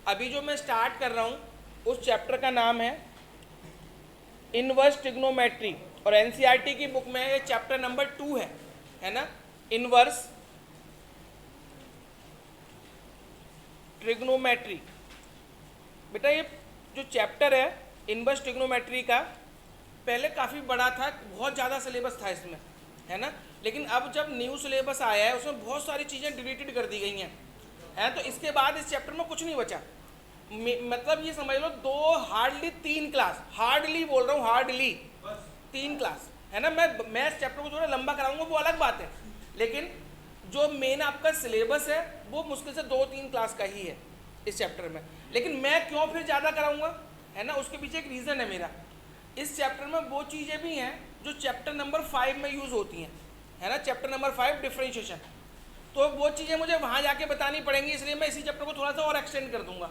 अभी जो मैं स्टार्ट कर रहा हूँ उस चैप्टर का नाम है इनवर्स ट्रिग्नोमेट्री, और एनसीईआरटी की बुक में ये चैप्टर नंबर 2 है ना, इनवर्स ट्रिग्नोमेट्री। बेटा ये जो चैप्टर है इनवर्स ट्रिग्नोमेट्री का पहले काफ़ी बड़ा था, बहुत ज़्यादा सिलेबस था इसमें, है ना। लेकिन अब जब न्यू सिलेबस आया है उसमें बहुत सारी चीज़ें डिलीटेड कर दी गई हैं, है। तो इसके बाद इस चैप्टर में कुछ नहीं बचा। मतलब ये समझ लो हार्डली 3 क्लास, हार्डली बोल रहा हूँ, हार्डली 3 क्लास, है ना। मैं इस चैप्टर को थोड़ा लंबा कराऊंगा वो अलग बात है, लेकिन जो मेन आपका सिलेबस है वो मुश्किल से 2-3 क्लास का ही है इस चैप्टर में। लेकिन मैं क्यों फिर ज़्यादा कराऊंगा, है ना, उसके पीछे एक रीज़न है मेरा। इस चैप्टर में वो चीज़ें भी हैं जो चैप्टर नंबर 5 में यूज़ होती हैं, है ना। चैप्टर नंबर 5 डिफरेंशिएशन, तो वो चीज़ें मुझे वहाँ जाके बतानी पड़ेंगी, इसलिए मैं इसी चैप्टर को थोड़ा सा और एक्सटेंड कर दूंगा,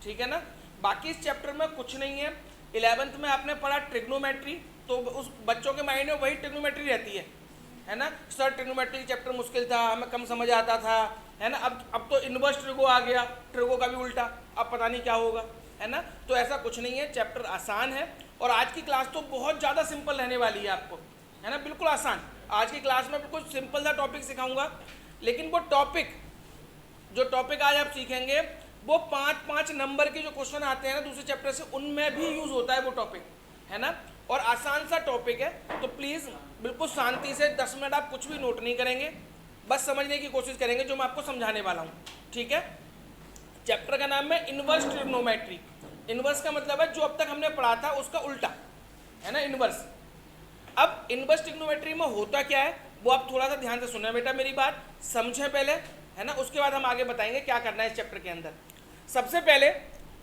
ठीक है ना। बाकी इस चैप्टर में कुछ नहीं है। 11th में आपने पढ़ा ट्रिग्नोमेट्री, तो उस बच्चों के माइंड में वही ट्रिग्नोमेट्री रहती है ना। सर ट्रिग्नोमेट्री चैप्टर मुश्किल था, हमें कम समझ आता था, है ना। अब तो इनवर्स ट्रिगो आ गया, ट्रिगो का भी उल्टा, अब पता नहीं क्या होगा, है ना। तो ऐसा कुछ नहीं है, चैप्टर आसान है। और आज की क्लास तो बहुत ज़्यादा सिंपल रहने वाली है आपको, है ना, बिल्कुल आसान। आज की क्लास में बिल्कुल सिंपल सा टॉपिक सिखाऊंगा, लेकिन वो टॉपिक जो टॉपिक आज आप सीखेंगे वो 5-5 नंबर के जो क्वेश्चन आते हैं ना दूसरे चैप्टर से, उनमें भी यूज़ होता है वो टॉपिक, है ना। और आसान सा टॉपिक है, तो प्लीज़ बिल्कुल शांति से 10 मिनट आप कुछ भी नोट नहीं करेंगे, बस समझने की कोशिश करेंगे जो मैं आपको समझाने वाला हूँ, ठीक है। चैप्टर का नाम है इनवर्स ट्रिग्नोमेट्री। इनवर्स का मतलब है जो अब तक हमने पढ़ा था उसका उल्टा, है ना, इनवर्स। अब इनवर्स ट्रिग्नोमेट्री में होता क्या है वो आप थोड़ा सा ध्यान से सुनना बेटा, मेरी बात समझें पहले, है ना। उसके बाद हम आगे बताएंगे क्या करना है इस चैप्टर के अंदर। सबसे पहले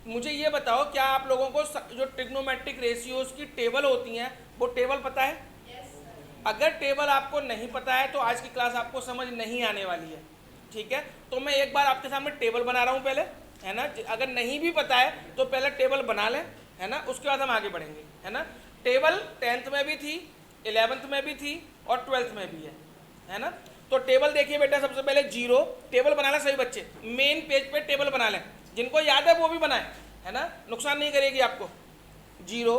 मुझे ये बताओ, क्या आप लोगों को जो ट्रिग्नोमेट्रिक रेशियोज की टेबल होती हैं वो टेबल पता है? अगर टेबल आपको नहीं पता है तो आज की क्लास आपको समझ नहीं आने वाली है, ठीक है। तो मैं एक बार आपके सामने टेबल बना रहा हूँ पहले, है ना। अगर नहीं भी पता है तो पहले टेबल बना लें, है ना, उसके बाद हम आगे बढ़ेंगे, है ना। टेबल 10th में भी थी, 11th में भी थी और 12th में भी है ना। तो टेबल देखिए बेटा, सबसे पहले 0 टेबल बना लें, सभी बच्चे मेन पेज पे टेबल बना लें, जिनको याद है वो भी बनाए, है ना, नुकसान नहीं करेगी आपको। 0,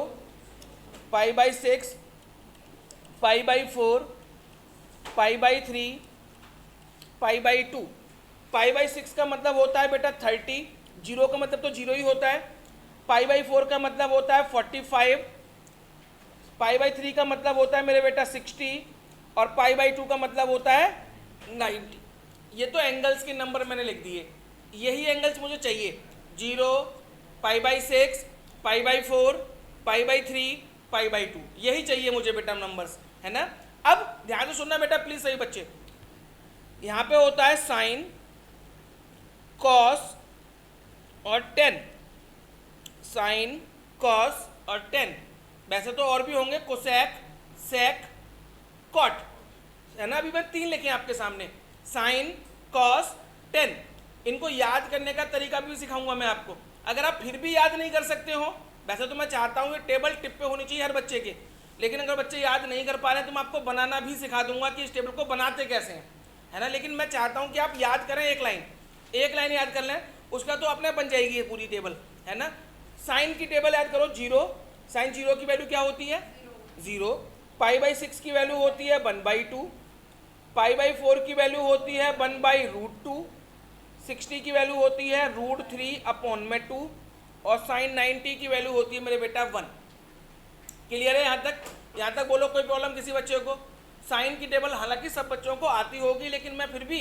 π/6, π/4, π/3, π/2। π/6 का मतलब होता है बेटा 30, 0 का मतलब तो 0 ही होता है। π/4 का मतलब होता है 45, π/3 का मतलब होता है मेरे बेटा 60, और π/2 का मतलब होता है 90। ये तो एंगल्स के नंबर मैंने लिख दिए, यही एंगल्स मुझे चाहिए। 0, π/6, π/4, π/3, π/2, यही चाहिए मुझे बेटा नंबर्स, है ना। अब ध्यान से सुनना बेटा प्लीज सही बच्चे, यहाँ पे होता है साइन, कॉस और टेन, साइन, कॉस और टेन। वैसे तो और भी होंगे, कोसेक, सेक, कॉट, है ना। अभी मैं 3 लिखे आपके सामने, साइन, कॉस, टेन। इनको याद करने का तरीका भी सिखाऊंगा मैं आपको। अगर आप फिर भी याद नहीं कर सकते हो, वैसे तो मैं चाहता हूँ ये टेबल टिप पे होनी चाहिए हर बच्चे के, लेकिन अगर बच्चे याद नहीं कर पा रहे हैं तो मैं आपको बनाना भी सिखा दूंगा कि इस टेबल को बनाते कैसे हैं, है ना। लेकिन मैं चाहता हूँ कि आप याद करें, एक लाइन याद कर लें, उसका तो अपने बन जाएगी ये पूरी टेबल, है ना। साइन की टेबल याद करो, 0, साइन 0 की वैल्यू क्या होती है? 0। π/6 की वैल्यू होती है 1/2, π/4 की वैल्यू होती है 1/√2, 60 की वैल्यू होती है √3/2, और साइन 90 की वैल्यू होती है मेरे बेटा 1। क्लियर है यहाँ तक? यहाँ तक बोलो, कोई प्रॉब्लम किसी बच्चे को? साइन की टेबल हालांकि सब बच्चों को आती होगी, लेकिन मैं फिर भी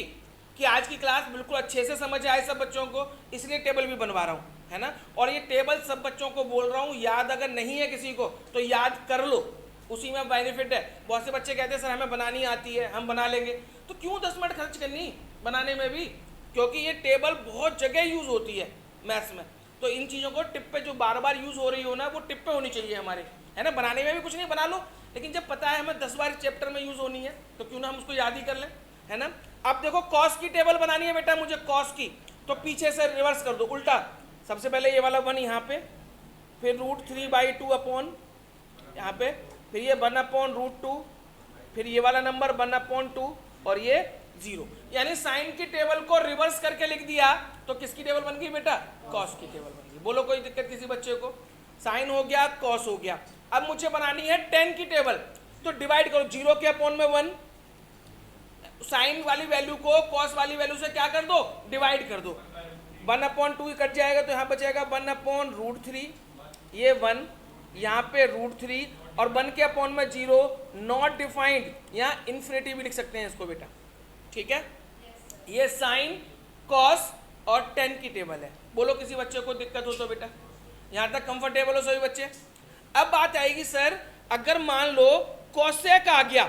कि आज की क्लास बिल्कुल अच्छे से समझ आए सब बच्चों को, इसलिए टेबल भी बनवा रहा हूँ, है ना। और ये टेबल सब बच्चों को बोल रहा हूँ, याद अगर नहीं है किसी को तो याद कर लो, उसी में बेनिफिट है। बहुत से बच्चे कहते हैं सर हमें बनानी आती है, हम बना लेंगे, तो क्यों 10 मिनट खर्च करनी बनाने में भी, क्योंकि ये टेबल बहुत जगह यूज़ होती है मैथ्स में। तो इन चीज़ों को टिप पे जो बार बार यूज़ हो रही हो ना, वो टिप पे होनी चाहिए हमारे, है ना। बनाने में भी कुछ नहीं, बना लो, लेकिन जब पता है हमें 10 बार चैप्टर में यूज़ होनी है तो क्यों ना हम उसको याद ही कर लें, है ना। अब देखो कॉस की टेबल बनानी है बेटा मुझे, कॉस की, तो पीछे से रिवर्स कर दो, उल्टा। सबसे पहले ये वाला 1 यहाँ पे, फिर √3/2 अपॉन यहाँ पे, फिर ये 1/√2, फिर ये वाला नंबर 1/2 और ये 0। यानी साइन की टेबल को रिवर्स करके लिख दिया तो किसकी टेबल बन गई बेटा? कॉस की टेबल बन गई। बोलो कोई दिक्कत किसी बच्चे को? साइन हो गया, कॉस हो गया। अब मुझे बनानी है टेन की टेबल, तो डिवाइड करो 0 के अपॉन में 1, साइन वाली वैल्यू को कॉस वाली वैल्यू से क्या कर दो? डिवाइड कर दो। 1/2 कट जाएगा तो यहाँ बचेगा 1/√3, ये 1 यहाँ पे √3 और 1 के अपॉन में 0, नॉट डिफाइंड, यहाँ इन्फिनिटी भी लिख सकते हैं इसको बेटा, ठीक है। ये साइन कॉस और टेन की टेबल है। बोलो किसी बच्चे को दिक्कत हो तो बेटा? यहाँ तक कंफर्टेबल हो सभी बच्चे? अब बात आएगी सर, अगर मान लो कोसेक आ गया,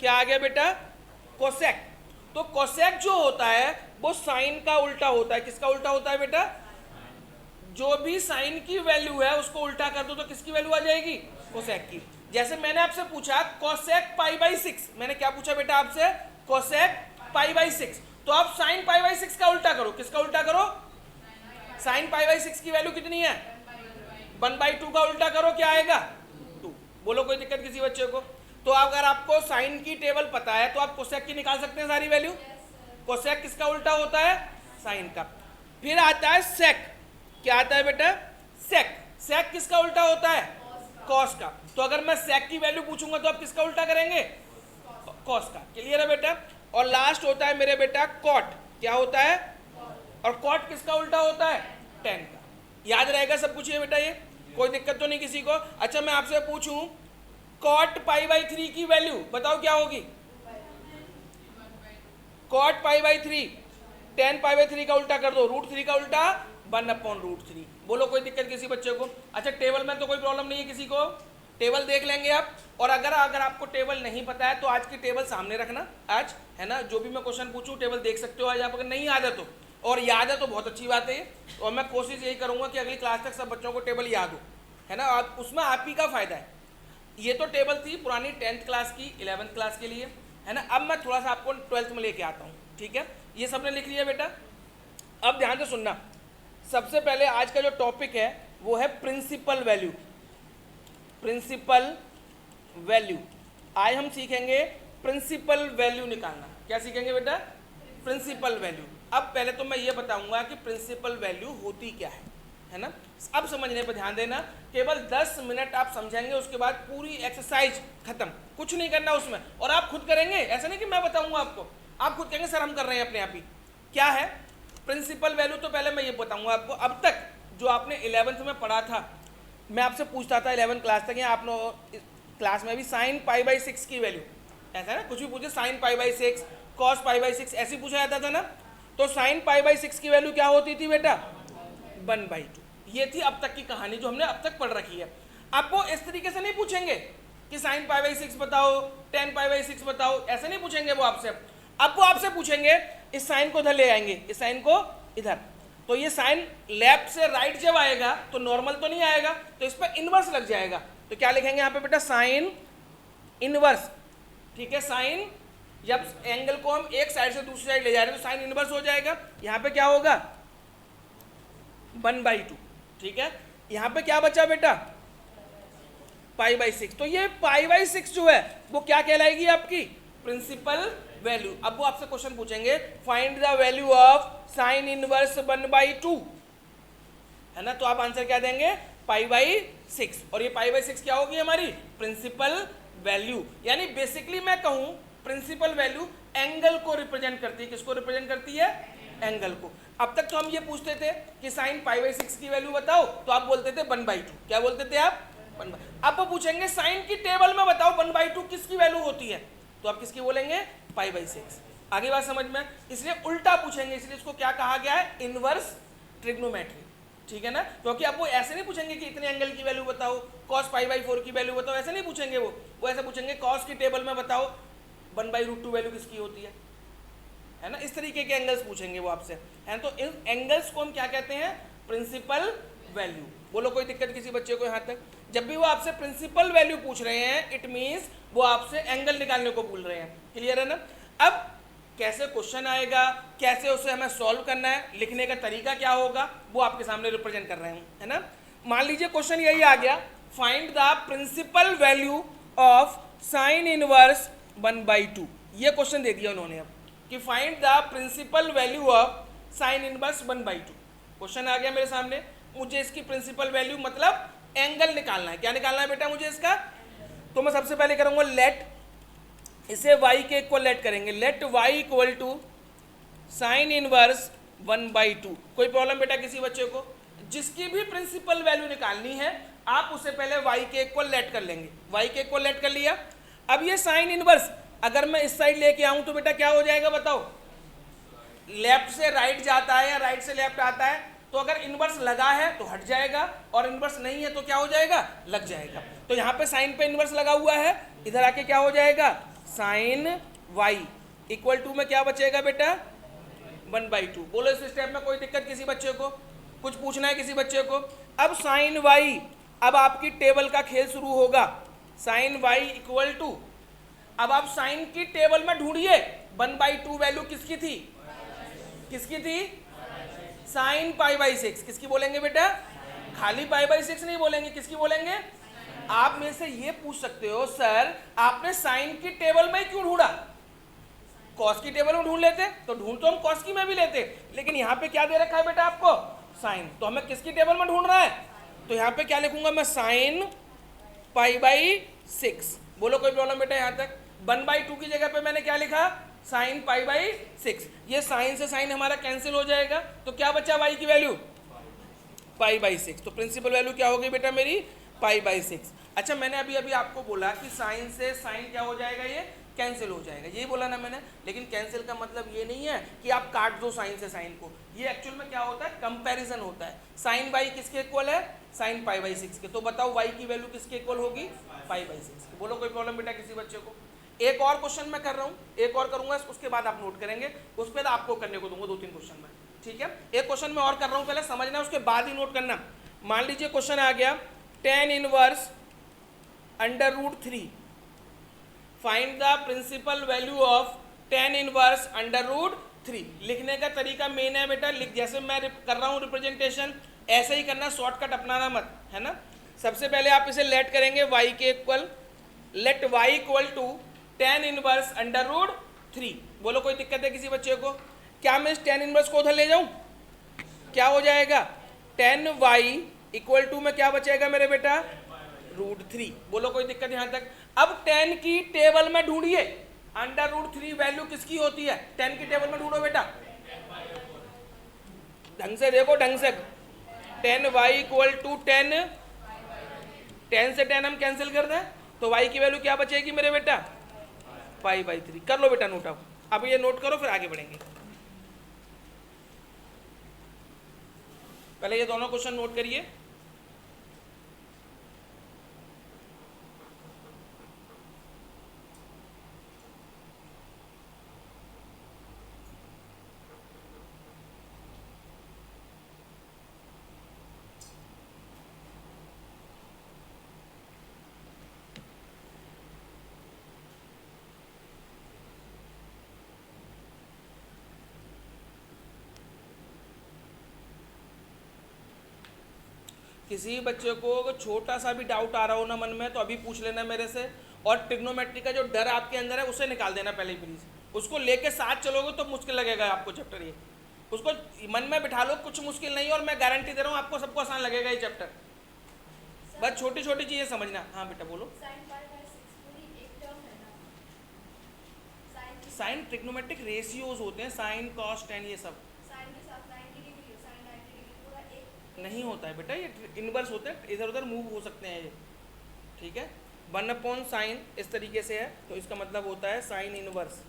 क्या आ गया बेटा? कोसेक। तो कोसेक जो होता है वो साइन का उल्टा होता है। किसका उल्टा होता है बेटा? जो भी साइन की वैल्यू है उसको उल्टा कर दो तो किसकी वैल्यू आ जाएगी? कोसेक की। जैसे मैंने आपसे पूछा कोसेक π/6, मैंने क्या पूछा बेटा आपसे? कोसेक π/6। तो आप साइन π/6 का उल्टा करो। किसका उल्टा करो? साइन π/6 की वैल्यू कितनी है? 1/2 का उल्टा करो, क्या आएगा? 2। बोलो कोई दिक्कत किसी बच्चे को? तो अगर आपको साइन की टेबल पता है तो आप कोसेक की निकाल सकते हैं सारी वैल्यू। कोसेक किसका उल्टा होता है? साइन का। फिर आता है सेक। क्या आता है बेटा? सेक। सेक किसका उल्टा होता है? कॉस का। तो अगर मैं सेक की वैल्यू पूछूंगा तो आप किसका उल्टा करेंगे? कॉस का। क्लियर है बेटा? और लास्ट होता है मेरे बेटा कॉट। क्या होता है? और कॉट किसका उल्टा होता है? टेन का। याद रहेगा सब कुछ ये बेटा? ये कोई दिक्कत तो नहीं किसी को? अच्छा मैं आपसे पूछूं कॉट π/3 की वैल्यू बताओ क्या होगी? कॉट π/3, टेन π/3 का उल्टा कर दो, √3 का उल्टा 1/√3। बोलो कोई दिक्कत किसी बच्चे को? अच्छा टेबल में तो कोई प्रॉब्लम नहीं है किसी को? टेबल देख लेंगे आप। और अगर आपको टेबल नहीं पता है तो आज की टेबल सामने रखना, आज है ना, जो भी मैं क्वेश्चन पूछूं टेबल देख सकते हो आज आप, अगर नहीं याद है तो, और याद है तो बहुत अच्छी बात है। और मैं कोशिश यही करूंगा कि अगली क्लास तक सब बच्चों को टेबल याद हो, है ना, उसमें आप ही का फायदा है। ये तो टेबल थी पुरानी 10th क्लास की, 11th क्लास के लिए, है ना। अब मैं थोड़ा सा आपको 12th में लेके आता हूँ, ठीक है। ये सबने लिख लिया बेटा? अब ध्यान से सुनना। सबसे पहले आज का जो टॉपिक है वो है प्रिंसिपल वैल्यू। प्रिंसिपल वैल्यू आज हम सीखेंगे प्रिंसिपल वैल्यू निकालना। क्या सीखेंगे बेटा? Principal value. अब पहले तो मैं ये बताऊंगा कि प्रिंसिपल वैल्यू होती क्या है ना। अब समझने पर ध्यान देना। केवल 10 मिनट आप समझेंगे, उसके बाद पूरी एक्सरसाइज खत्म, कुछ नहीं करना उसमें। और आप खुद करेंगे, ऐसा नहीं कि मैं बताऊंगा आपको, आप खुद कहेंगे सर हम कर रहे हैं अपने आप ही। क्या है प्रिंसिपल वैल्यू? तो पहले मैं ये बताऊंगा आपको। अब तक जो आपने 11th में पढ़ा था, मैं आपसे पूछता था 11th क्लास तक, या आप लोग क्लास में भी साइन π/6 की वैल्यू, ऐसा है ना, कुछ भी पूछे साइन π/6, कॉस π/6 ऐसे पूछा जाता था ना। तो साइन π/6 की वैल्यू क्या होती थी बेटा? 1/2। ये थी अब तक की कहानी जो हमने अब तक पढ़ रखी है। आपको इस तरीके से नहीं पूछेंगे कि साइन π/6 बताओ, टेन π/6 बताओ, ऐसे नहीं पूछेंगे वो आपसे। अब वो आपसे पूछेंगे, इस साइन को इधर ले आएंगे, इस साइन को इधर, तो ये साइन लेफ्ट से राइट जब आएगा तो नॉर्मल तो नहीं आएगा, तो इस पर इनवर्स लग जाएगा। तो क्या लिखेंगे यहाँ पे बेटा? साइन इनवर्स, ठीक है। साइन, जब एंगल को हम एक साइड से दूसरी साइड ले जा रहे हैं तो साइन इनवर्स हो जाएगा। यहाँ पे क्या होगा? 1/2, ठीक है। यहाँ पे क्या बचा बेटा? π/6। तो ये π/6 जो है वो क्या कहलाएगी? आपकी प्रिंसिपल वैल्यू। अब वो आपसे क्वेश्चन पूछेंगे find the value of sine inverse 1/2, है ना। तो आप आंसर क्या देंगे? π/6। और ये π/6 क्या होगी? हमारी प्रिंसिपल वैल्यू। यानी बेसिकली मैं कहूं प्रिंसिपल वैल्यू एंगल को रिप्रेजेंट करती है। किसको रिप्रेजेंट करती है? एंगल को। अब तक तो हम ये पूछते थे कि साइन π/6 की वैल्यू बताओ, तो आप बोलते थे 1/2। क्या बोलते थे आप? 1/2। अब वो पूछेंगे साइन की टेबल में बताओ 1/2 किसकी वैल्यू होती है, तो आप किसकी बोलेंगे? π/6। आगे बात समझ में? इसलिए उल्टा पूछेंगे, इसलिए इसको क्या कहा गया है? इनवर्स ट्रिग्नोमेट्री, ठीक है ना। क्योंकि अब वो ऐसे नहीं पूछेंगे कि इतने एंगल की वैल्यू बताओ, cos π/4 की वैल्यू बताओ, ऐसे नहीं पूछेंगे वो ऐसे पूछेंगे cos की टेबल में बताओ 1/√2 वैल्यू किसकी होती है ना। इस तरीके के एंगल्स पूछेंगे वो आपसे, है ना। तो इन एंगल्स को हम क्या कहते हैं? Principal value. बोलो कोई दिक्कत किसी बच्चे को यहाँ तक? जब भी वो आपसे प्रिंसिपल वैल्यू पूछ रहे हैं इट मीन्स वो आपसे एंगल निकालने को बोल रहे हैं। क्लियर है ना। अब कैसे क्वेश्चन आएगा, कैसे उसे हमें सॉल्व करना है, लिखने का तरीका क्या होगा, वो आपके सामने रिप्रेजेंट कर रहे हैं, है ना। मान लीजिए क्वेश्चन यही आ गया, find the principal value of sine inverse 1/2। ये क्वेश्चन दे दिया उन्होंने अब कि find the principal value of sine inverse 1/2। Question आ गया मेरे सामने, मुझे इसकी प्रिंसिपल वैल्यू मतलब एंगल निकालना है। क्या निकालना है बेटा मुझे इसका? तो मैं सबसे पहले करूंगा लेट, इसे y के इक्वल लेट करेंगे, let y equal to sine inverse 1/2। कोई प्रॉब्लम बेटा किसी बच्चे को? जिसकी भी प्रिंसिपल वैल्यू निकालनी है आप उसे पहले y के इक्वल लेट कर लेंगे। y के इक्वल लेट कर लिया। अब ये साइन इनवर्स अगर मैं इस साइड लेके आऊं तो बेटा क्या हो जाएगा बताओ? लेफ्ट से राइट जाता है या राइट से लेफ्ट आता है? तो अगर इनवर्स लगा है तो हट जाएगा और इनवर्स नहीं है तो क्या हो जाएगा? लग जाएगा। तो यहाँ पे साइन पे इनवर्स लगा हुआ है, इधर आके क्या हो जाएगा? साइन y इक्वल टू में क्या बचेगा बेटा? 1/2। बोलो इस स्टेप में कोई दिक्कत किसी बच्चे को? कुछ पूछना है किसी बच्चे को? अब साइन y, अब आपकी टेबल का खेल शुरू होगा। साइन y इक्वल टू, अब आप साइन की टेबल में ढूंढिए 1/2 वैल्यू किसकी थी? किसकी थी? साइन π/6। किसकी बोलेंगे बेटा? खाली π/6 नहीं बोलेंगे, किसकी बोलेंगे? आप में से ये पूछ सकते हो सर आपने साइन की टेबल में क्यों ढूंढा? कॉस की टेबल में ढूंढ लेते तो ढूंढ तो हम कॉस की में भी लेते, लेकिन यहाँ पे क्या दे रखा है बेटा आपको? साइन। तो हमें किसकी टेबल में ढूंढना है? तो यहाँ पे क्या लिखूंगा मैं? साइन π/6। बोलो कोई प्रॉब्लम बेटा यहाँ तक? 1/2 की जगह पे मैंने क्या लिखा? साइन π/6। ये साइन से साइन हमारा कैंसिल हो जाएगा, तो क्या बचा y की वैल्यू? π/6। तो प्रिंसिपल वैल्यू क्या होगी बेटा मेरी? π/6। अच्छा मैंने अभी अभी आपको बोला कि साइन से साइन क्या हो जाएगा? ये कैंसिल हो जाएगा, यही बोला ना मैंने। लेकिन कैंसिल का मतलब ये नहीं है कि आप काट दो साइन से साइन को, ये एक्चुअल में क्या होता है? कंपैरिजन होता है। साइन y किसके इक्वल है? साइन π/6 के। तो बताओ y की वैल्यू किसके इक्वल होगी? π/6 के। बोलो कोई प्रॉब्लम बेटा किसी बच्चे को? एक और क्वेश्चन मैं कर रहा हूँ, एक और करूंगा, उसके बाद आप नोट करेंगे, उस पर आपको करने को दूंगा 2-3 क्वेश्चन में, ठीक है? एक क्वेश्चन मैं और कर रहा हूँ, पहले समझना उसके बाद ही नोट करना। मान लीजिए क्वेश्चन आ गया tan inverse √3, find the principal value of tan inverse √3। लिखने का तरीका मेन है बेटा, लिख जैसे मैं कर रहा हूँ रिप्रेजेंटेशन ऐसे ही करना, शॉर्टकट अपनाना मत, है ना? सबसे पहले आप इसे लेट करेंगे y के equal, let y equal to tan inverse √3। बोलो कोई दिक्कत है किसी बच्चे को? क्या मैं इस tan इनवर्स को उधर ले जाऊं? क्या हो जाएगा? tan y इक्वल टू में क्या बचेगा मेरे बेटा? √3। बोलो कोई दिक्कत यहाँ तक? अब tan की टेबल में ढूंढिए, √3 वैल्यू किसकी होती है? tan की टेबल में ढूंढो बेटा, ढंग से देखो, ढंग से। tan y equal to tan से tan हम कैंसिल कर दें तो y की वैल्यू क्या बचेगी मेरे बेटा? π/3। कर लो बेटा नोट। अब ये नोट करो फिर आगे बढ़ेंगे। पहले ये दोनों क्वेश्चन नोट करिए। किसी बच्चे को अगर छोटा सा भी डाउट आ रहा हो ना मन में तो अभी पूछ लेना मेरे से, और ट्रिग्नोमेट्री का जो डर आपके अंदर है उसे निकाल देना पहले ही प्लीज। उसको लेके साथ चलोगे तो मुश्किल लगेगा आपको चैप्टर, ये उसको मन में बिठा लो, कुछ मुश्किल नहीं है, और मैं गारंटी दे रहा हूँ आपको सबको आसान लगेगा ये चैप्टर। बस छोटी छोटी चीजें समझना। हाँ बेटा बोलो। साइन ट्रिग्नोमेट्रिक रेशियोज होते हैं, साइन कॉस टेन ये सब नहीं होता है बेटा, ये इनवर्स होते हैं, इधर उधर मूव हो सकते हैं ये, ठीक है? 1/sin इस तरीके से है तो इसका मतलब होता है साइन इनवर्स,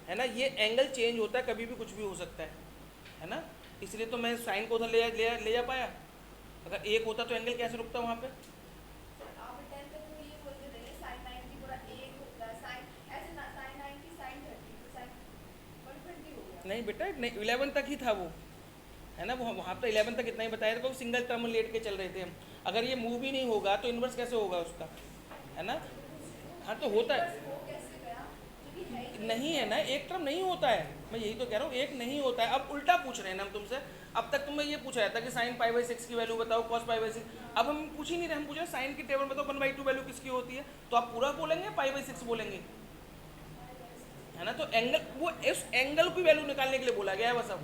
है ना? ये एंगल चेंज होता है, कभी भी कुछ भी हो सकता है ना? इसलिए तो मैं साइन को उधर ले जा पाया। अगर एक होता तो एंगल कैसे रुकता वहाँ पे? नहीं बेटा, नहीं 11 तक ही था वो, है ना? वो वहाँ पे 11 तक इतना ही बताया था, क्योंकि सिंगल टर्म लेट के चल रहे थे हम। अगर ये मूव ही नहीं होगा तो इन्वर्स कैसे होगा उसका, है ना? हाँ तो होता है, नहीं है ना, एक टर्म नहीं होता है, मैं यही तो कह रहा हूँ, एक नहीं होता है। अब उल्टा पूछ रहे हैं ना हम तुमसे। अब तक तुम्हें ये पूछा जाता कि साइन π/6 की वैल्यू बताओ, कॉस π/6। अब हम पूछ ही नहीं रहे, हम पूछ रहे साइन की टेबल बताओ 1/2 वैल्यू किसकी होती है, तो आप पूरा बोलेंगे π/6 बोलेंगे, है ना? तो एंगल, वो इस एंगल की वैल्यू निकालने के लिए बोला गया है बस। अब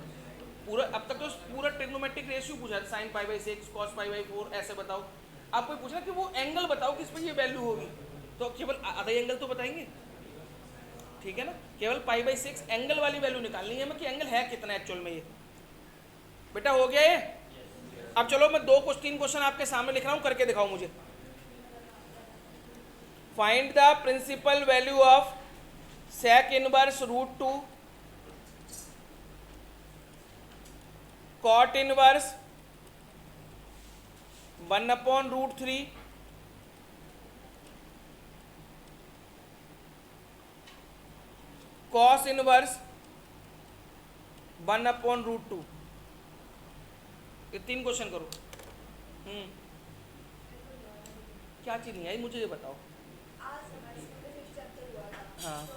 पूरा अब तक तो पूरा ट्रिग्नोमेट्रिक रेशियो पूछा था, sine pi by 6 cos pi by 4 ऐसे बताओ। आपको पूछना कि वो एंगल बताओ किस पर ये वैल्यू होगी, तो केवल आधा एंगल तो बताएंगे, ठीक है ना। केवल पाई बाई 6 एंगल वाली वैल्यू निकालनी है हमें कि एंगल है कितना एक्चुअल में ये। बेटा हो गया ये। अब चलो मैं 2-3 क्वेश्चन आपके सामने लिख रहा हूं, करके दिखाओ मुझे। Find the principal value of sec inverse root 2 cot inverse 1/√3 cos inverse 1/√2। ये 3 क्वेश्चन करो। क्या चीज नहीं आई मुझे ये बताओ। हाँ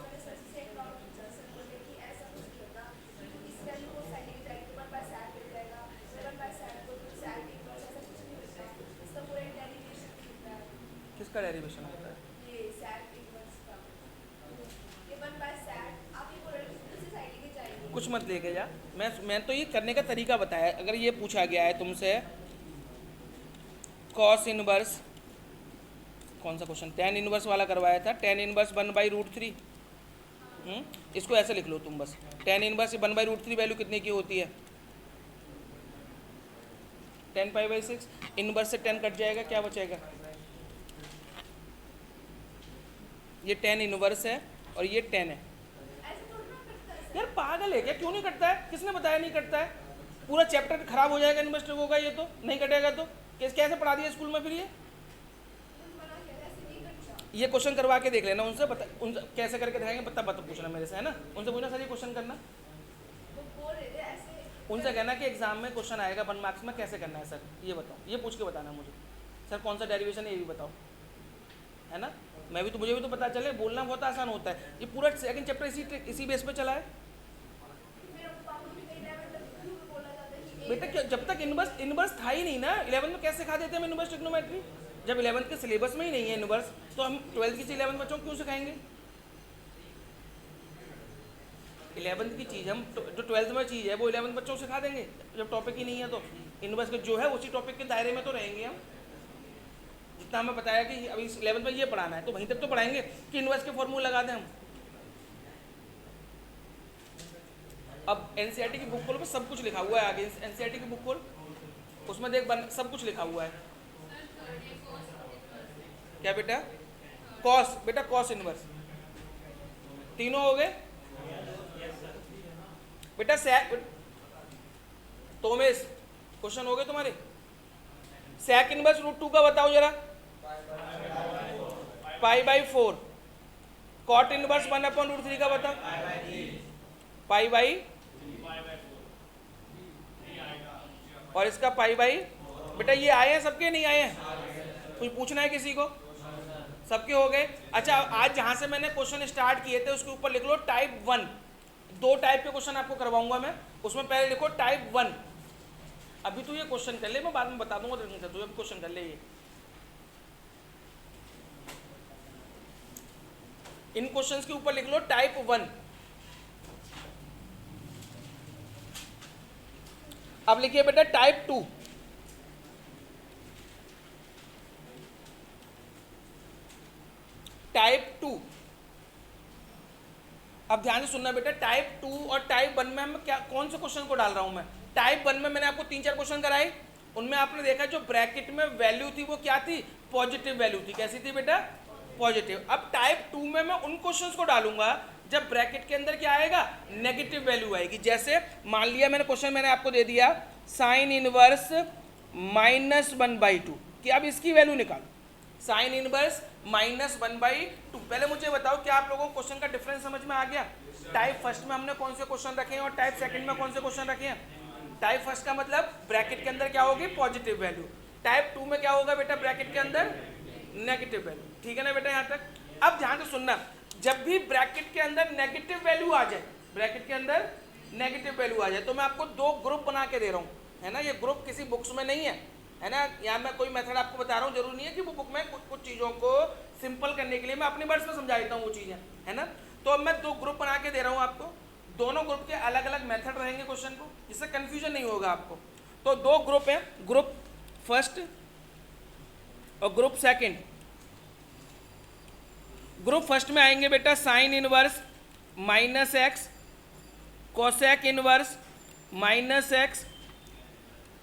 किसका डेरिवेशन होता है? कुछ मत लेके जा, मैं तो ये करने का तरीका बताया। अगर ये पूछा गया है तुमसे कॉस इनवर्स, कौन सा क्वेश्चन, टेन इनवर्स वाला करवाया था, टेन इनवर्स 1/√3। इसको ऐसे लिख लो तुम बस, टेन इनवर्स 1/√3 वैल्यू कितने की होती है? 10 पाई बाई 6। इनवर्स से 10 कट जाएगा, क्या बचेगा? ये 10 इनवर्स है और ये 10 है। यार पागल है क्या, क्यों नहीं कटता है? किसने बताया नहीं कटता है? पूरा चैप्टर खराब हो जाएगा इन्वेस्ट होगा ये, तो नहीं कटेगा तो कैसे पढ़ा दिया स्कूल में फिर ये क्वेश्चन करवा के देख लेना उनसे, बता उनसे कैसे करके दिखाएंगे, बता पूछना मेरे से, है ना। उनसे पूछना सर ये क्वेश्चन करना, उनसे कहना कि एग्जाम में क्वेश्चन आएगा 1 मार्क्स में, कैसे करना है सर ये बताओ, ये पूछ के बताना मुझे, सर कौन सा डेरिवेशन है ये भी बताओ, है ना। मैं भी तो, मुझे भी तो पता चले, बोलना बहुत आसान होता है। ये पूरा सेकंड चैप्टर इसी बेस पे चला है बेटा। क्या जब तक इनवर्स था ही नहीं ना 11th में, कैसे सिखा देते हम इनवर्स ट्रिग्नोमेट्री? जब 11th के सिलेबस में ही नहीं है इनवर्स, तो हम 12th की 11th बच्चों को क्यों सिखाएंगे? 11th की चीज़ हम जो 12th में चीज़ है वो 11th बच्चों को सिखा देंगे, जब टॉपिक ही नहीं है तो इनवर्स के जो है उसी टॉपिक के दायरे में तो रहेंगे हम। जितना हमें बताया कि अभी 11th में ये पढ़ाना है तो वहीं तक तो पढ़ाएंगे कि इनवर्स के फॉर्मूला लगा दें हम। अब एनसीईआरटी की बुक खोल पे सब कुछ लिखा हुआ है आगे, एनसीईआरटी की बुक खोल, उसमें देख सब कुछ लिखा हुआ है। क्या बेटा? कॉस, बेटा कॉस इनवर्स, तीनों हो गए बेटा। सैक तोमेस क्वेश्चन हो गए तुम्हारे। सैक इनवर्स √2 का बताओ जरा। Pi by 4। कॉट इनवर्स 1/√3 का बताओ। पाई बाई, और इसका पाई बाई। बेटा ये आए हैं सबके, नहीं आए हैं? कुछ पूछना है किसी को? सबके हो गए। अच्छा आज जहां से मैंने क्वेश्चन स्टार्ट किए थे उसके ऊपर लिख लो टाइप 1। 2 टाइप के क्वेश्चन आपको करवाऊंगा मैं, उसमें पहले लिखो टाइप 1। अभी तो ये क्वेश्चन कर ले, मैं बाद में बता दूंगा तो अभी क्वेश्चन कर ले ये। इन क्वेश्चंस के ऊपर लिख लो टाइप 1। अब लिखिए बेटा टाइप 2। टाइप 2, अब ध्यान से सुनना बेटा, टाइप 2 और टाइप 1 में मैं क्या कौन से क्वेश्चन को डाल रहा हूं मैं। टाइप 1 में मैंने आपको 3-4 क्वेश्चन कराए, उनमें आपने देखा जो ब्रैकेट में वैल्यू थी वो क्या थी? पॉजिटिव वैल्यू थी। कैसी थी बेटा? पॉजिटिव। अब टाइप 2 में मैं उन क्वेश्चंस को डालूंगा जब ब्रैकेट के अंदर क्या आएगा? नेगेटिव वैल्यू आएगी। जैसे मान लिया मैंने आपको दे दिया साइन इनवर्स -1/2 कि अब इसकी वैल्यू निकालो। Sign inverse -1/2। पहले मुझे बताओ क्या आप लोगों को क्वेश्चन का डिफरेंस समझ में आ गया? टाइप फर्स्ट में हमने कौन से क्वेश्चन रखे हैं और टाइप सेकंड में कौन से क्वेश्चन रखे हैं? टाइप फर्स्ट का मतलब ब्रैकेट के अंदर क्या होगी? Positive value. टाइप 2 में क्या होगा बेटा? ब्रैकेट के अंदर नेगेटिव वैल्यू। ठीक है ना बेटा यहाँ तक? अब ध्यान से सुनना, जब भी ब्रैकेट के अंदर नेगेटिव वैल्यू आ जाए, ब्रैकेट के अंदर नेगेटिव वैल्यू आ जाए तो मैं आपको 2 ग्रुप बना के दे रहा हूँ, है ना। ये ग्रुप किसी बुक्स में नहीं है ना। यहाँ मैं कोई मेथड आपको बता रहा हूँ, जरूरी नहीं है कि वो बुक में कुछ चीज़ों को सिंपल करने के लिए मैं अपने वर्ड्स में समझा देता हूँ वो चीज़ें, है ना। तो अब मैं 2 ग्रुप बना के दे रहा हूँ आपको। दोनों ग्रुप के अलग अलग मेथड रहेंगे क्वेश्चन को, जिससे कंफ्यूजन नहीं होगा आपको। तो दो ग्रुप हैं, ग्रुप फर्स्ट और ग्रुप सेकंड। ग्रुप फर्स्ट में आएंगे बेटा sine inverse minus x, cosec inverse minus x,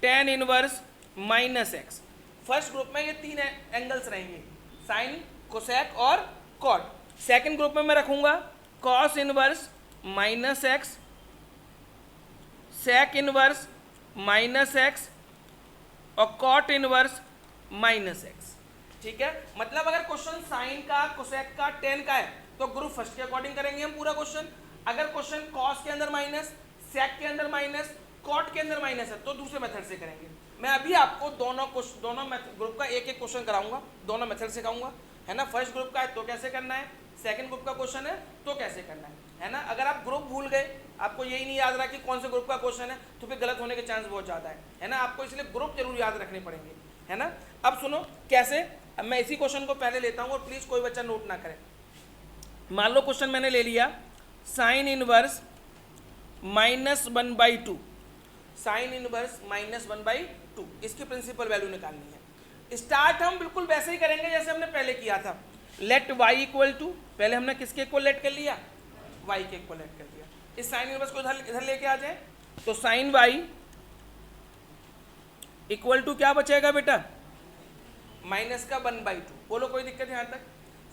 tan inverse minus x. First group में ये तीन एंगल्स रहेंगे, साइन, कोसेक और कॉट। सेकंड ग्रुप में मैं रखूंगा cos inverse minus x, sec inverse minus x और कॉट इनवर्स माइनस एक्स। ठीक है, मतलब अगर क्वेश्चन साइन का, कोसेक का, टेन का है तो ग्रुप फर्स्ट के अकॉर्डिंग करेंगे हम पूरा क्वेश्चन। अगर क्वेश्चन कॉस के अंदर माइनस, सेक के अंदर माइनस, कॉट के अंदर माइनस है तो दूसरे मेथड से करेंगे। मैं अभी आपको दोनों ग्रुप का एक एक क्वेश्चन कराऊंगा, दोनों मेथड सिखाऊंगा, है ना। फर्स्ट ग्रुप का है तो कैसे करना है, सेकंड ग्रुप का क्वेश्चन है तो कैसे करना है ना। अगर आप ग्रुप भूल गए, आपको यही नहीं याद रहा कि कौन से ग्रुप का क्वेश्चन है, तो फिर गलत होने के चांस बहुत ज़्यादा है ना। आपको इसलिए ग्रुप जरूर याद रखने पड़ेंगे, है ना। अब सुनो कैसे, अब मैं इसी क्वेश्चन को पहले लेता हूँ और प्लीज़ कोई बच्चा नोट ना करे। मान लो क्वेश्चन मैंने ले लिया साइन इनवर्स -1/2, साइन इनवर्स -1/2, इसकी प्रिंसिपल वैल्यू निकालनी है। स्टार्ट हम बिल्कुल वैसे ही करेंगे जैसे हमने पहले किया था। लेट y इक्वल टू, पहले हमने किसके इक्वल लेट कर लिया, y के इक्वल लेट कर लिया। इस साइन इनवर्स को इधर लेके आ जाए तो साइन y इक्वल टू क्या बचेगा बेटा, माइनस का 1/2। बोलो कोई दिक्कत है यहाँ तक।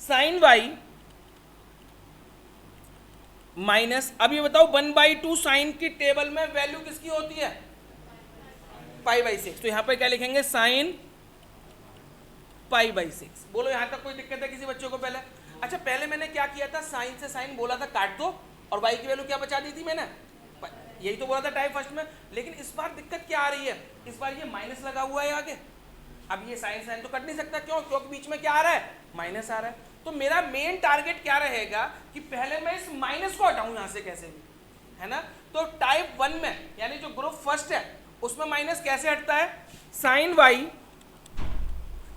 साइन y माइनस, अब ये बताओ 1/2 साइन की टेबल में वैल्यू किसकी होती है, π/6। तो यहाँ पर क्या लिखेंगे, साइन π/6। बोलो यहाँ तक कोई दिक्कत है किसी बच्चों को पहले। अच्छा, पहले मैंने क्या किया था, साइन से साइन बोला था काट दो, और y की वैल्यू क्या बचा दी थी मैंने, यही तो बोला था टाइप फर्स्ट में। लेकिन इस बार दिक्कत क्या आ रही है, इस बार ये माइनस लगा हुआ है आगे। अब ये साइन साइन तो कट नहीं सकता, क्यों, क्योंकि बीच में क्या आ रहा है, माइनस आ रहा है। तो मेरा मेन टारगेट क्या रहेगा कि पहले मैं इस माइनस को हटाऊं यहाँ से कैसे भी, है ना। तो टाइप 1 में, यानी जो ग्रुप फर्स्ट है उसमें माइनस कैसे हटता है, साइन y,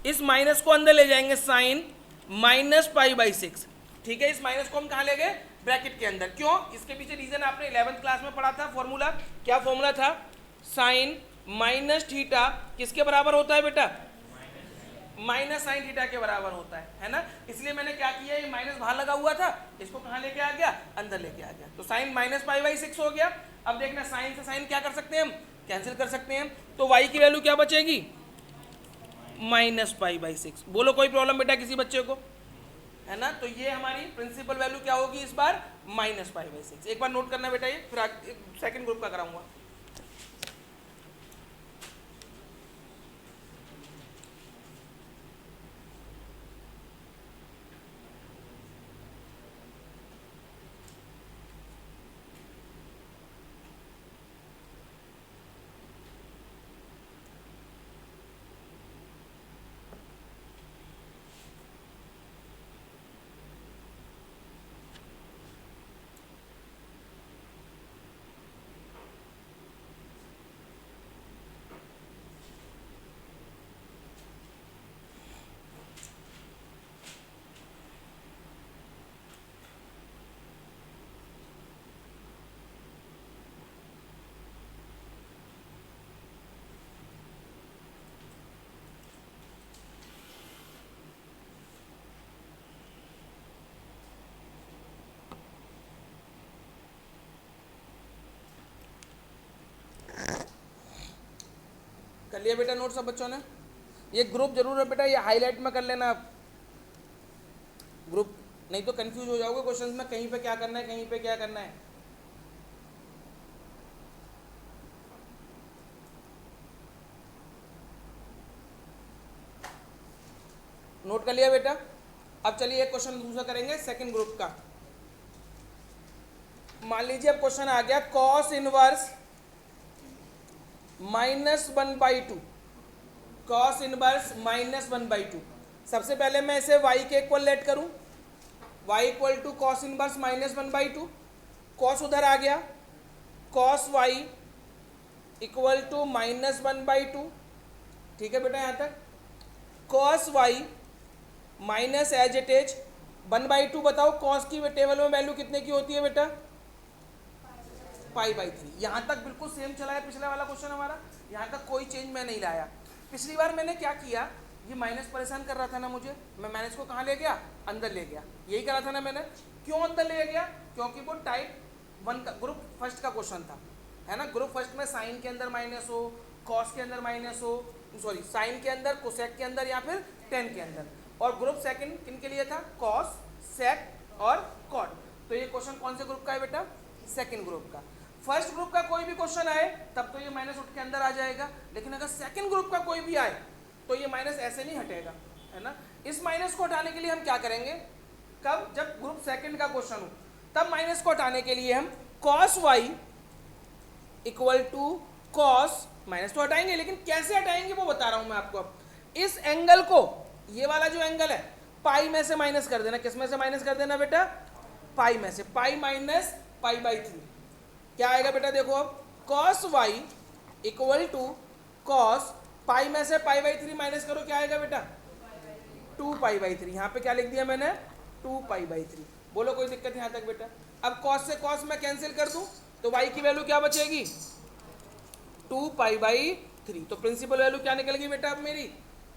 इस माइनस को अंदर ले जाएंगे, साइन -π/6। ठीक है, इस माइनस को हम कहाँ ले गए, ब्रैकेट के अंदर। क्यों, इसके पीछे रीजन आपने 11th क्लास में पढ़ा था, फॉर्मूला क्या फॉर्मूला था, साइन माइनस थीटा किसके बराबर होता है बेटा, माइनस साइन थीटा के बराबर होता है ना। इसलिए मैंने क्या किया, ये माइनस बाहर लगा हुआ था, इसको कहाँ लेके आ गया, अंदर लेके आ गया। तो साइन -π/6 हो गया। अब देखना, साइन से साइन क्या कर सकते हैं हम, कैंसिल कर सकते हैं। तो y की वैल्यू क्या बचेगी, -π/6। बोलो कोई प्रॉब्लम बेटा किसी बच्चे को, है ना। तो ये हमारी प्रिंसिपल वैल्यू क्या होगी इस बार, -π/6। एक बार नोट करना बेटा, ये फिर सेकंड ग्रुप का कराऊंगा। कर लिया बेटा नोट सब बच्चों ने। ये ग्रुप जरूर है बेटा, ये हाईलाइट में कर लेना आप ग्रुप, नहीं तो कंफ्यूज हो जाओगे क्वेश्चंस में, कहीं पे क्या करना है, कहीं पे क्या करना है। नोट कर लिया बेटा। अब चलिए एक क्वेश्चन दूसरा करेंगे सेकंड ग्रुप का। मान लीजिए अब क्वेश्चन आ गया कॉस इनवर्स -1/2, कॉस इनवर्स -1/2। सबसे पहले मैं इसे y के इक्वल लेट करूं, y equal to cos inverse -1/2। Cos उधर आ गया, कॉस y इक्वल टू -1/2। ठीक है बेटा यहाँ तक। Cos y minus as it is 1/2। बताओ कॉस की टेबल में वैल्यू कितने की होती है बेटा, पाई बाई 3। यहाँ तक बिल्कुल सेम चला है पिछला वाला क्वेश्चन हमारा, यहाँ तक कोई चेंज मैं नहीं लाया। पिछली बार मैंने क्या किया, ये माइनस परेशान कर रहा था ना मुझे, मैं माइनस को कहाँ ले गया, अंदर ले गया, यही करा था ना मैंने। क्यों अंदर ले गया, क्योंकि वो टाइप 1 का ग्रुप फर्स्ट का क्वेश्चन था, है ना। ग्रुप फर्स्ट में साइन के अंदर माइनस हो, कॉस के अंदर माइनस हो, सॉरी साइन के अंदर, कोसेक के अंदर, या फिर टेन के अंदर। और ग्रुप सेकंड किन के लिए था, कॉस, सेक और कॉट। तो ये क्वेश्चन कौन से ग्रुप का है बेटा, सेकंड ग्रुप का। फर्स्ट ग्रुप का कोई भी क्वेश्चन आए तब तो ये माइनस उठ के अंदर आ जाएगा, लेकिन अगर सेकंड ग्रुप का कोई भी आए तो ये माइनस ऐसे नहीं हटेगा, है ना। इस माइनस को हटाने के लिए हम क्या करेंगे, कब, जब ग्रुप सेकंड का क्वेश्चन हो तब माइनस को हटाने के लिए हम cos y equal to cos, minus तो हटाएंगे, लेकिन कैसे हटाएंगे वो बता रहा हूं मैं आपको। अब इस एंगल को, ये वाला जो एंगल है, पाई में से माइनस कर देना। किस में से माइनस कर देना बेटा, पाई में से। पाई माइनस पाई बाई 3 क्या आएगा बेटा, देखो अब cos y equal to cos, pi में से पाई बाई 3 माइनस करो, क्या आएगा बेटा, 2 पाई बाई 3। यहाँ पे क्या लिख दिया मैंने, 2 पाई बाई 3। बोलो कोई दिक्कत यहाँ तक बेटा। अब cos से cos मैं कैंसिल कर दूं तो y की वैल्यू क्या बचेगी, 2 पाई बाई 3। तो प्रिंसिपल वैल्यू क्या निकल गई बेटा अब मेरी,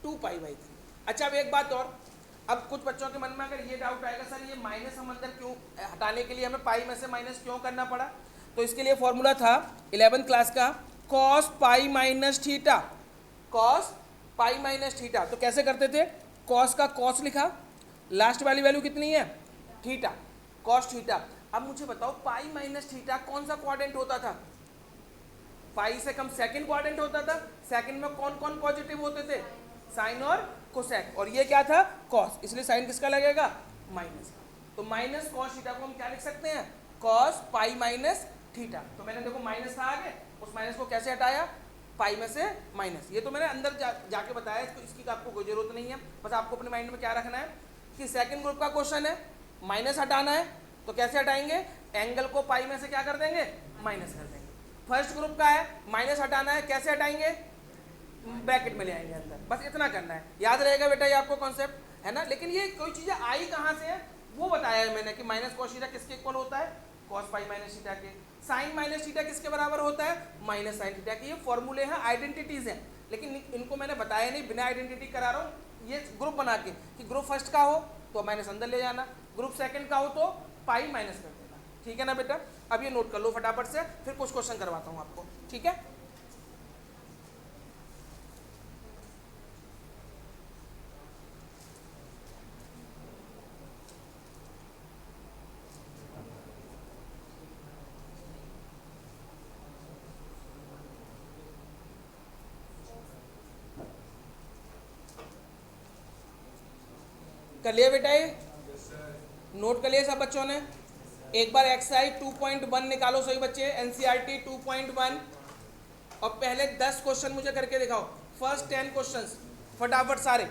2 पाई बाई 3। अच्छा अब एक बात और, अब कुछ बच्चों के मन में अगर ये डाउट आएगा, सर ये माइनस हम अंदर क्यों, हटाने के लिए हमें पाई में से माइनस क्यों करना पड़ा। तो इसके लिए फॉर्मूला था 11th क्लास का, cos pi minus theta, cos pi minus theta. तो कैसे करते थे, कॉस का कॉस लिखा, लास्ट वाली वैल्यू कितनी है, थीटा, कॉस थीटा। अब मुझे बताओ पाई माइनस थीटा कौन सा क्वाड्रेंट होता था, पाई से कम सेकंड क्वाड्रेंट होता था। सेकंड में कौन कौन पॉजिटिव होते थे, साइन और कोसेक, और ये क्या था, कॉस, इसलिए साइन किसका लगेगा, माइनस। तो माइनस कॉस थीटा को हम क्या लिख सकते हैं, कॉस पाई माइनस थीटा। तो मैंने देखो माइनस था आगे, उस माइनस को कैसे हटाया, पाई में से माइनस। ये तो मैंने अंदर जाके बताया, इसको, इसकी आपको कोई जरूरत नहीं है, बस आपको अपने माइंड में क्या रखना है कि सेकंड ग्रुप का क्वेश्चन है, माइनस हटाना है, तो कैसे हटाएंगे, एंगल को पाई में से क्या कर देंगे, माइनस कर देंगे। फर्स्ट ग्रुप का है, माइनस हटाना है, कैसे हटाएंगे, ब्रैकेट में ले आएंगे अंदर, बस इतना करना है। याद रहेगा बेटा ये आपको कॉन्सेप्ट, है ना। लेकिन ये कोई चीज़ें आई कहाँ से है वो बताया है मैंने कि माइनस कॉस थीटा किसके इक्वल होता है, कॉस पाई माइनस थीटा के। साइन माइनस थीटा किसके बराबर होता है, माइनस साइन थीटा के। ये फॉर्मूले हैं, आइडेंटिटीज हैं, लेकिन इनको मैंने बताया नहीं, बिना आइडेंटिटी करा रहा हूँ ये ग्रुप बना के कि ग्रुप फर्स्ट का हो तो माइनस अंदर ले जाना, ग्रुप सेकंड का हो तो पाई माइनस कर देना, ठीक है ना बेटा। अब ये नोट कर लो फटाफट से, फिर कुछ क्वेश्चन करवाता हूँ आपको, ठीक है। कर लिया बेटा, ये नोट कर लिया सब बच्चों ने। एक बार एक्सरसाइज 2.1 निकालो सही बच्चे, एनसीईआरटी 2.1, और पहले 10 क्वेश्चन मुझे करके दिखाओ, फर्स्ट 10 क्वेश्चंस फटाफट सारे।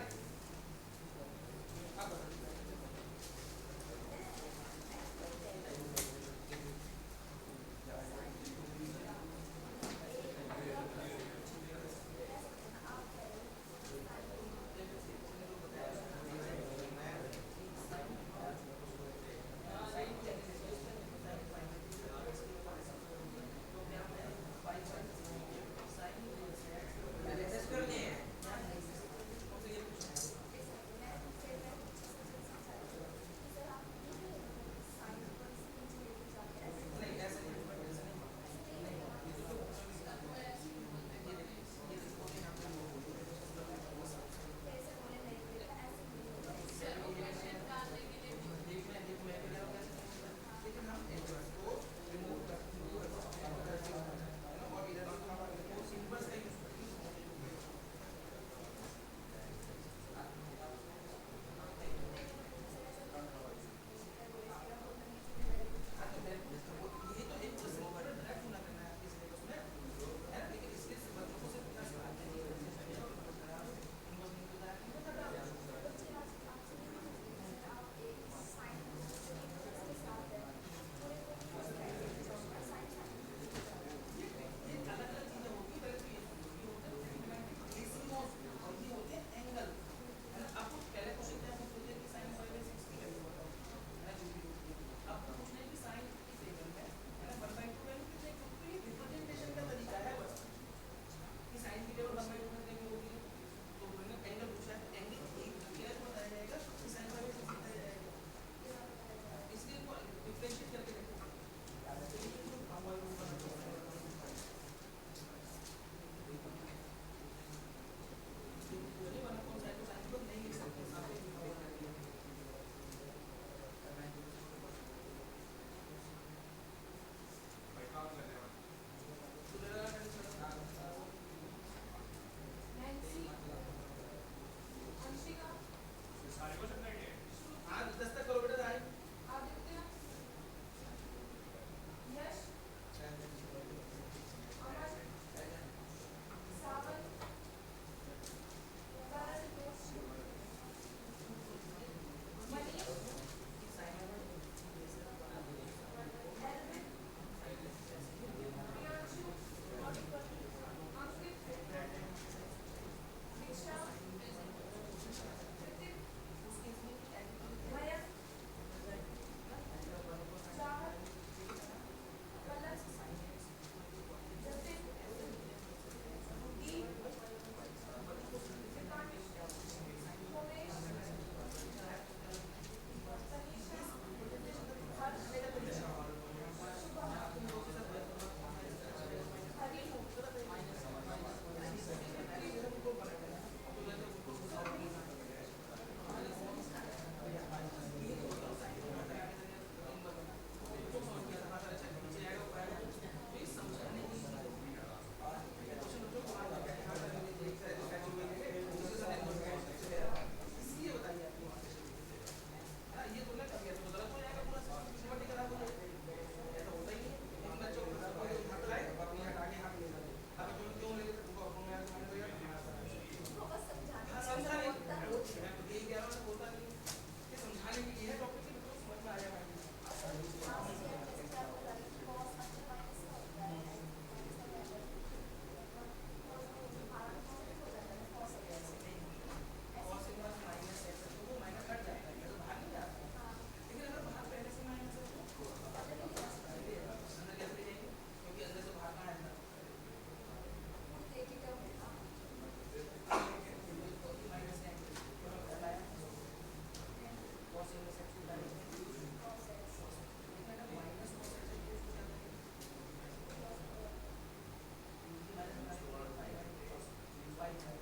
अंदर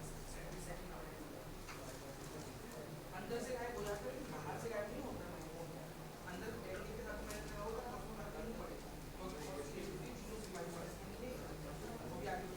से गायब हो जाता है लेकिन बाहर से गायब नहीं होता है, अंदर एलडी के साथ मैच लगा होगा तो उसमें फर्क नहीं पड़ेगा, क्योंकि cos A भी 0 से y माइनस नहीं है, वो भी आगे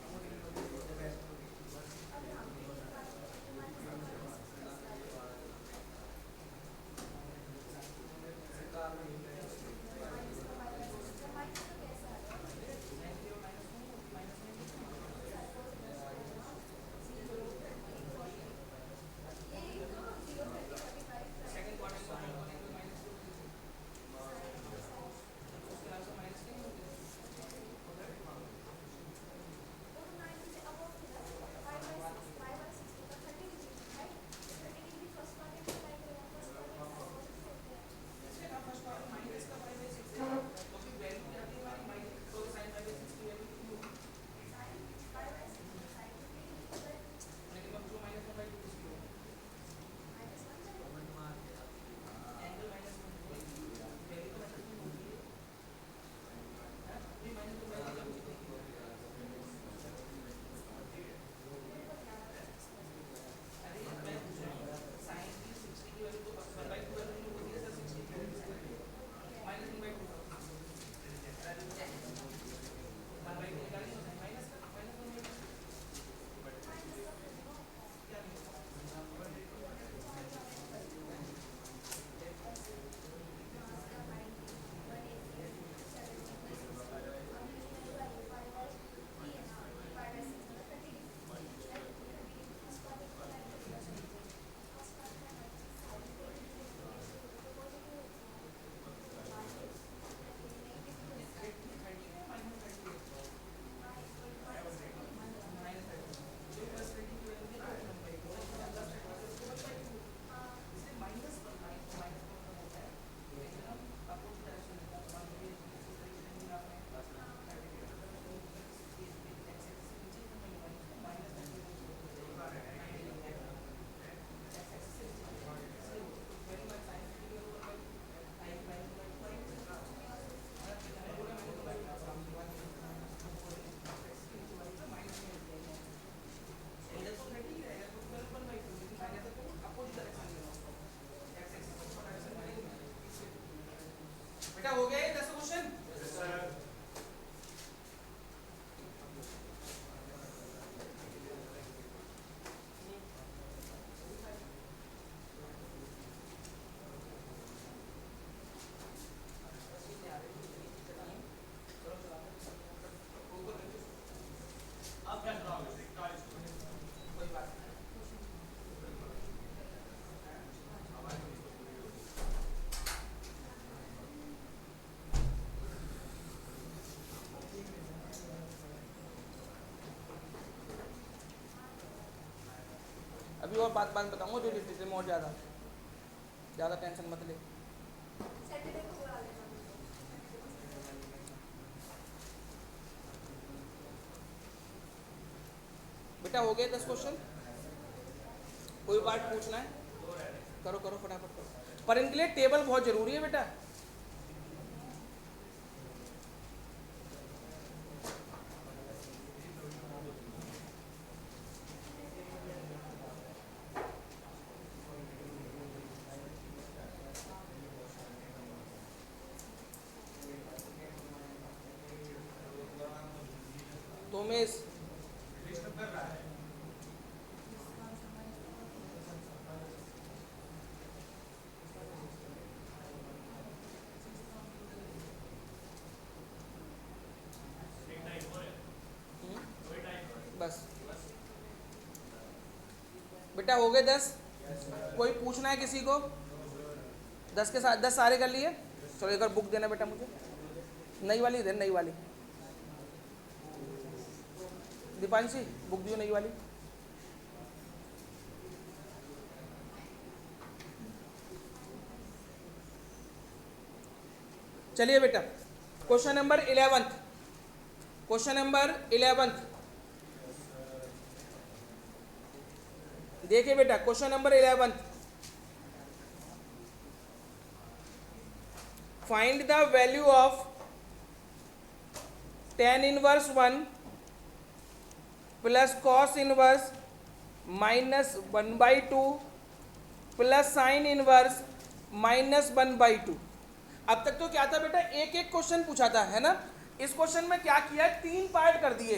बेटा हो गया ये 10 क्वेश्चन। अभी और बात बताऊंगा जो डिटेल में, और ज़्यादा टेंशन मत ले। बेटा हो गए 10 क्वेश्चन, कोई बात पूछना है करो फटाफट करो, पर इनके लिए टेबल बहुत जरूरी है बेटा। तोमेश बस बेटा हो गए 10। कोई पूछना है किसी को? 10 के साथ 10 सारे कर लिए। चलो एक बार बुक देना बेटा मुझे, नई वाली दे, नई वाली दीपांशी बुक दियो नई वाली। चलिए बेटा क्वेश्चन नंबर 11, क्वेश्चन नंबर 11 देखिए बेटा, question number 11, find the value of tan inverse 1 plus cos inverse -1/2 plus sign inverse -1/2। अब तक तो क्या था बेटा, एक एक क्वेश्चन पूछा था, है ना। इस क्वेश्चन में क्या किया है, 3 पार्ट कर दिए,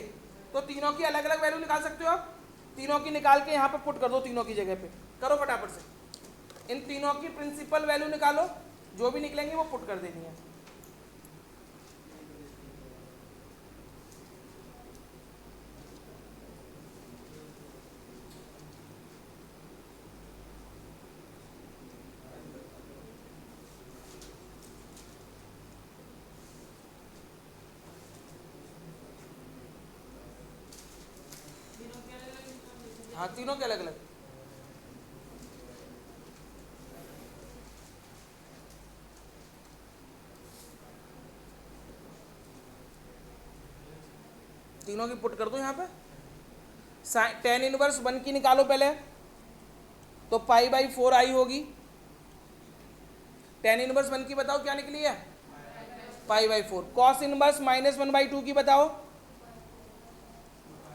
तो तीनों की अलग अलग वैल्यू निकाल सकते हो आप। तीनों की निकाल के यहाँ पे पुट कर दो, तीनों की जगह पे करो फटाफट से। इन तीनों की प्रिंसिपल वैल्यू निकालो, जो भी निकलेंगे वो पुट कर देनी है। हाँ, तीनों के अलग अलग। तीनों की पुट कर दो यहाँ पे। टेन इनवर्स 1 की निकालो पहले, तो π/4 आई होगी। टेन इनवर्स 1 की बताओ क्या निकली है, π/4। कॉस इनवर्स -1/2 की बताओ,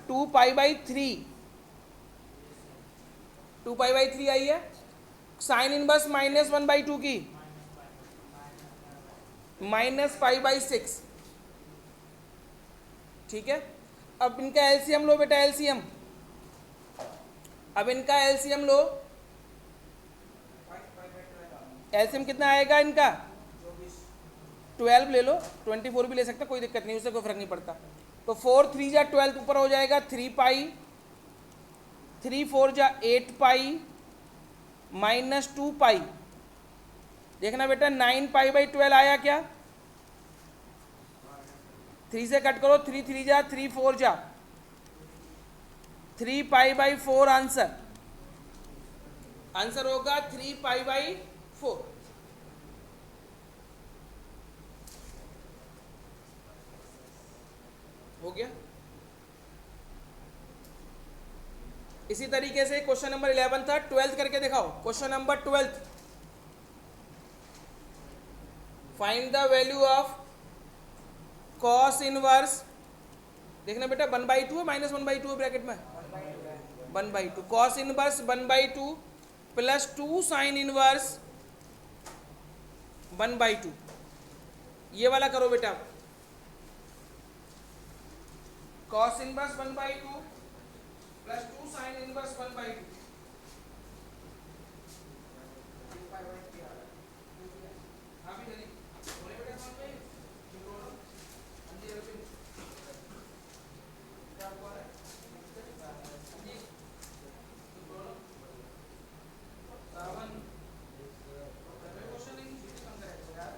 2π/3, 2π/3 आई है। साइन इनवर्स -1/2 की -π/6। ठीक है, अब इनका एलसीएम लो बेटा, एलसीएम। अब इनका एलसीएम लो, एलसीएम कितना आएगा इनका, 12 ले लो, 24 भी ले सकते, कोई दिक्कत नहीं, उससे कोई फर्क नहीं पड़ता। तो 4 3 जा 12 ऊपर हो जाएगा, 3π, 3 4 जा 8π -2π। देखना बेटा 9π/12 आया क्या, 3 से कट करो, 3 3 जा 3 4 जा 3π/4 आंसर। आंसर होगा 3π/4। हो गया। इसी तरीके से क्वेश्चन नंबर 11 था, 12th करके दिखाओ। Question number 12, find the value of cos inverse. देखना बेटा 1/2 है, -1/2 है ब्रैकेट में, 1/2। Cos inverse 1/2 plus 2 sign inverse 1/2। ये वाला करो बेटा, cos inverse 1/2 plus 2 sign inverse 1/2। हाँ भी चलिए, बोले बेटा समझ में क्या हुआ है जी, सावन क्वेश्चन नहीं कम करेगा यार।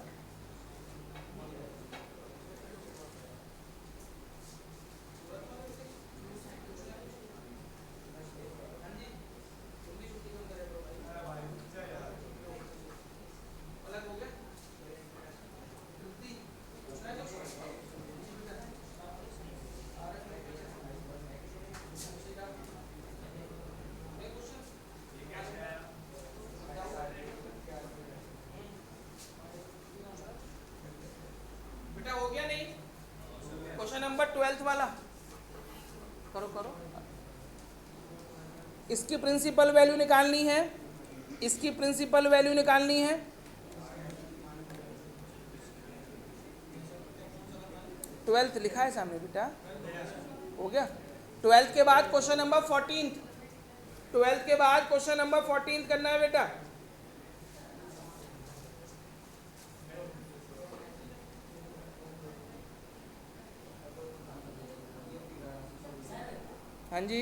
बेटा हो गया नहीं, क्वेश्चन नंबर 12th वाला करो करो। इसकी प्रिंसिपल वैल्यू निकालनी है, इसकी प्रिंसिपल वैल्यू निकालनी है। ट्वेल्थ लिखा है सामने बेटा, हो गया। 12th के बाद क्वेश्चन नंबर 14, 12th के बाद क्वेश्चन नंबर 14 करना है बेटा। हाँ जी,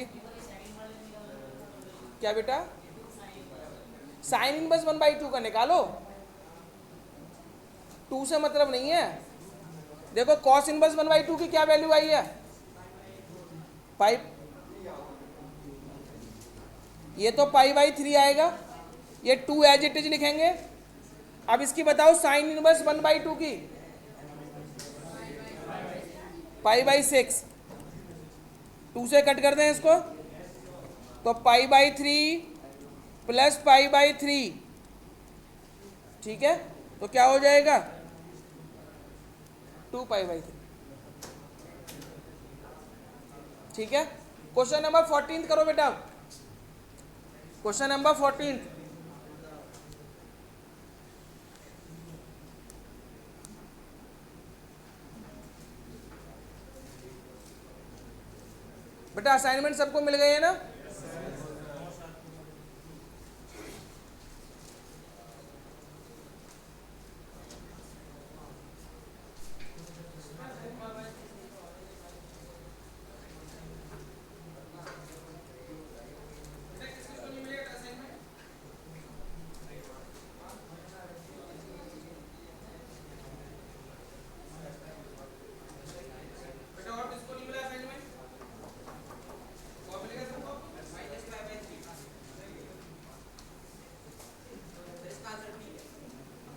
क्या बेटा, साइन इनवर्स 1/2 का निकालो, 2 से मतलब नहीं है। देखो कॉस इनवर्स 1/2 की क्या वैल्यू आई है, पाई, ये तो π/3 आएगा, ये 2 एज इट इज लिखेंगे। अब इसकी बताओ साइन इनवर्स 1/2 की, π/6, 2 से कट कर दें इसको, तो π/3 प्लस π/3। ठीक है, तो क्या हो जाएगा 2π/3। ठीक है, क्वेश्चन नंबर 14 करो बेटा। Question number 14। बेटा असाइनमेंट सबको मिल गए है ना?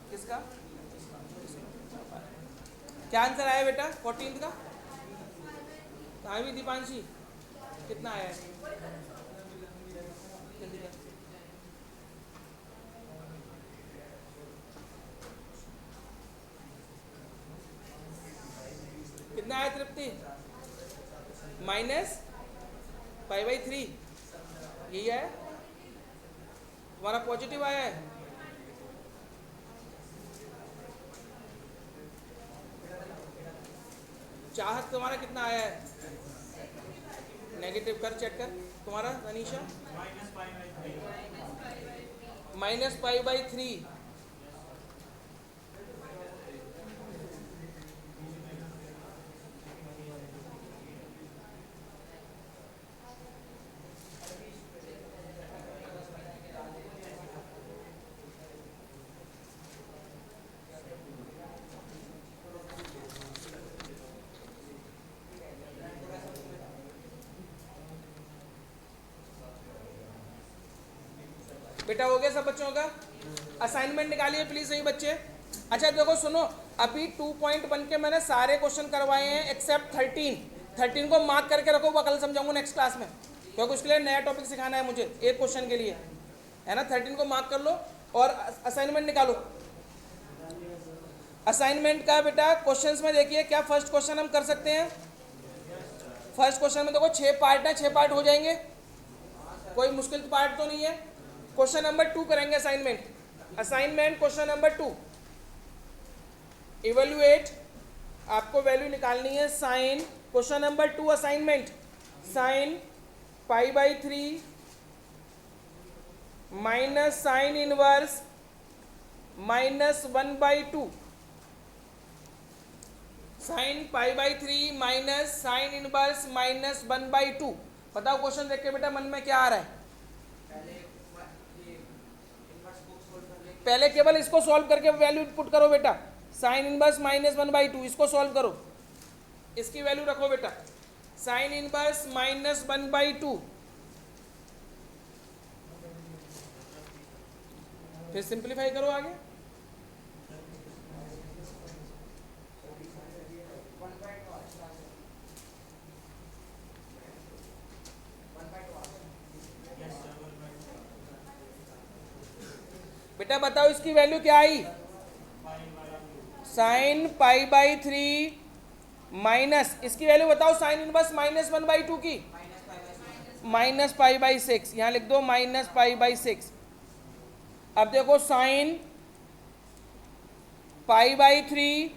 किसका? क्या आंसर आया बेटा 14 का? कहाँ भी दीपांशी कितना आया है? जल्दी कर। कितना आया तृप्ति? -π/3 यही है तुम्हारा, पॉजिटिव आया है। चाहत तुम्हारा कितना आया है? नेगेटिव कर, चेक कर तुम्हारा अनीशा। -π/3। बेटा हो गया सब बच्चों का? असाइनमेंट निकालिए प्लीज सही बच्चे। अच्छा देखो सुनो, अभी 2.1 के मैंने सारे क्वेश्चन करवाए हैं एक्सेप्ट 13 को मार्क करके रखो, वो कल समझाऊंगा नेक्स्ट क्लास में, क्योंकि उसके लिए नया टॉपिक सिखाना है मुझे एक क्वेश्चन के लिए, है ना। 13 को मार्क कर लो और असाइनमेंट निकालो। असाइनमेंट का बेटा क्वेश्चंस में देखिए क्या फर्स्ट क्वेश्चन हम कर सकते हैं। फर्स्ट क्वेश्चन में देखो 6 पार्ट है, 6 पार्ट हो जाएंगे, कोई मुश्किल पार्ट तो नहीं है। क्वेश्चन नंबर 2 करेंगे असाइनमेंट क्वेश्चन नंबर 2। इवेल्युएट, आपको वैल्यू निकालनी है sine, question number 2 assignment, sine π/3 minus sine inverse -1/2, sine π/3 minus sine inverse -1/2। बताओ क्वेश्चन देख के बेटा मन में क्या आ रहा है? पहले केवल इसको सॉल्व करके वैल्यू पुट करो बेटा, साइन इनवर्स -1/2 इसको सॉल्व करो, इसकी वैल्यू रखो बेटा, साइन इनवर्स -1/2। फिर सिंपलीफाई करो आगे, बेटा बताओ इसकी वैल्यू क्या आई? साइन π/3 माइनस, इसकी वैल्यू बताओ साइन इनवर्स -1/2 की, -π/6, यहां लिख दो -π/6। अब देखो साइन π/3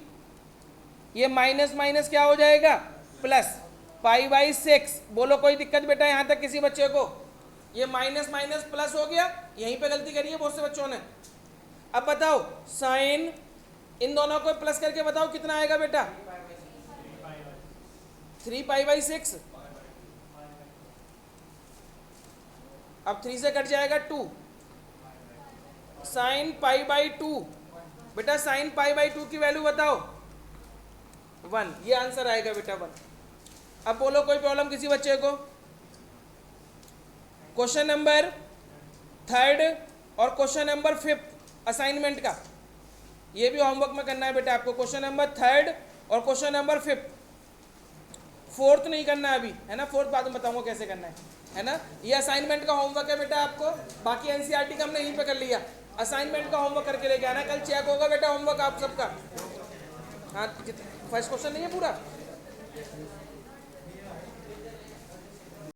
ये माइनस माइनस क्या हो जाएगा? प्लस π/6। बोलो कोई दिक्कत बेटा यहां तक किसी बच्चे को? ये माइनस माइनस प्लस हो गया, यहीं पे गलती करी है बहुत से बच्चों ने। अब बताओ साइन, इन दोनों को प्लस करके बताओ कितना आएगा बेटा? 3π/6। अब 3 से कट जाएगा 2, साइन π/2। बेटा साइन π/2 की वैल्यू बताओ? 1, ये आंसर आएगा बेटा 1। अब बोलो कोई प्रॉब्लम किसी बच्चे को? क्वेश्चन नंबर 3 और क्वेश्चन नंबर 5 असाइनमेंट का, ये भी होमवर्क में करना है बेटा आपको। क्वेश्चन नंबर 3 और क्वेश्चन नंबर 5, 4th नहीं करना है अभी, है ना। 4th बाद में बताऊंगा कैसे करना है ना। ये असाइनमेंट का होमवर्क है बेटा आपको, बाकी एनसीईआरटी का हमने यहीं पे कर लिया। असाइनमेंट का होमवर्क करके लेके आना, कल चेक होगा बेटा होमवर्क आप सबका। हाँ फर्स्ट क्वेश्चन नहीं है पूरा।